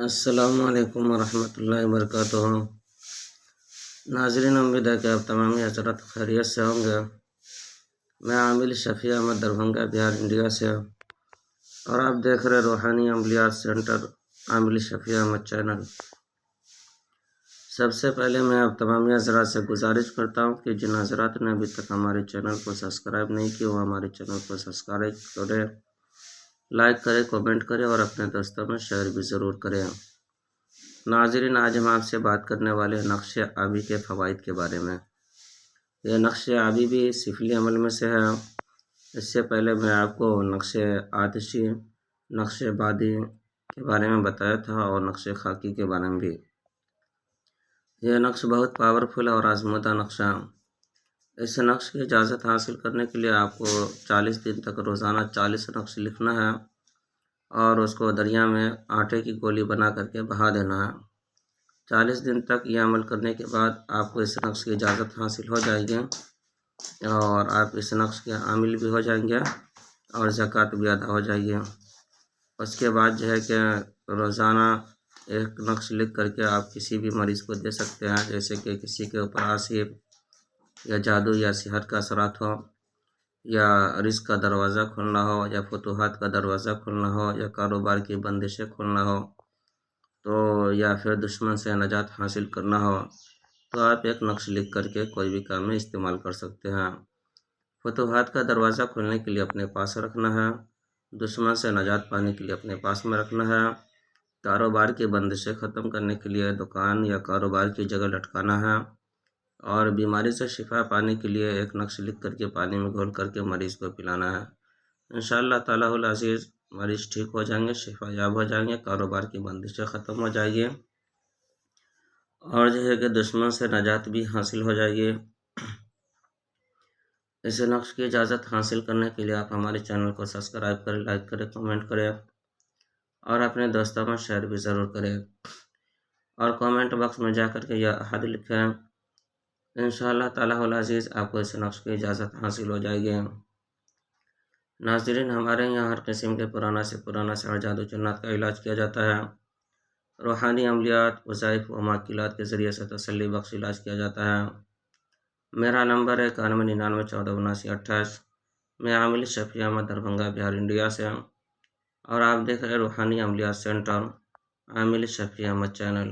السلام علیکم ورحمۃ اللہ وبرکاتہ۔ ناظرین، امید ہے کہ آپ تمام حضرات خیریت سے ہوں گے۔ میں عامل شفیع احمد دربھنگہ بہار انڈیا سے، اور آپ دیکھ رہے روحانی عملیات سینٹر عامل شفیع احمد چینل۔ سب سے پہلے میں آپ تمام حضرات سے گزارش کرتا ہوں کہ جن حضرات نے ابھی تک ہمارے چینل کو سبسکرائب نہیں کیا وہ ہمارے چینل کو سبسکرائب کریں، لائک کریں، کمنٹ کریں اور اپنے دوستوں میں شیئر بھی ضرور کریں۔ ناظرین، آج ہم آپ سے بات کرنے والے ہیں نقش آبی کے فوائد کے بارے میں۔ یہ نقش آبی بھی سفلی عمل میں سے ہے۔ اس سے پہلے میں آپ کو نقش آتشی، نقش بادی کے بارے میں بتایا تھا اور نقش خاکی کے بارے میں بھی۔ یہ نقش بہت پاورفل اور آزمودہ نقش ہے۔ اس نقش کی اجازت حاصل کرنے کے لیے آپ کو 40 دن تک روزانہ 40 نقش لکھنا ہے اور اس کو دریا میں آٹے کی گولی بنا کر کے بہا دینا ہے۔ 40 دن تک یہ عمل کرنے کے بعد آپ کو اس نقش کی اجازت حاصل ہو جائے گی اور آپ اس نقش کے عامل بھی ہو جائیں گے اور زکوٰۃ بھی ادا ہو جائے گی۔ اس کے بعد جو ہے کہ روزانہ ایک نقش لکھ کر کے آپ کسی بھی مریض کو دے سکتے ہیں، جیسے کہ کسی کے اوپر عاصب یا جادو یا سحر کا اثرات ہو، یا رزق کا دروازہ کھلنا ہو، یا فتوحات کا دروازہ کھلنا ہو، یا کاروبار کی بندشیں کھلنا ہو، تو یا پھر دشمن سے نجات حاصل کرنا ہو، تو آپ ایک نقش لکھ کر کے کوئی بھی کام میں استعمال کر سکتے ہیں۔ فتوحات کا دروازہ کھولنے کے لیے اپنے پاس رکھنا ہے، دشمن سے نجات پانے کے لیے اپنے پاس میں رکھنا ہے، کاروبار کی بندشیں ختم کرنے کے لیے دکان یا کاروبار کی جگہ لٹکانا ہے، اور بیماری سے شفا پانے کے لیے ایک نقش لکھ کر کے پانی میں گھول کر کے مریض کو پلانا ہے۔ انشاءاللہ تعالیٰ العزیز مریض ٹھیک ہو جائیں گے، شفا یاب ہو جائیں گے، کاروبار کی بندشیں ختم ہو جائیں گی اور جو ہے کہ دشمن سے نجات بھی حاصل ہو جائے گی۔ اس نقش کی اجازت حاصل کرنے کے لیے آپ ہمارے چینل کو سبسکرائب کریں، لائک کریں، کمنٹ کریں اور اپنے دوستوں میں شیئر بھی ضرور کریں، اور کمنٹ باکس میں جا کر کے یہ احد لکھیں۔ انشاءاللہ تعالیٰ العزیز آپ کو اس نقش کی اجازت حاصل ہو جائے گی۔ ناظرین، ہمارے یہاں ہر قسم کے پرانا سے پرانا سحر، جادو، جنات کا علاج کیا جاتا ہے۔ روحانی عملیات، وظائف و معقولات کے ذریعے سے تسلی بخش علاج کیا جاتا ہے۔ میرا نمبر ہے 9199147228۔ میں عامل شفیع احمد دربھنگہ بہار انڈیا سے، اور آپ دیکھ رہے روحانی عملیات سینٹر عامل شفیع احمد چینل۔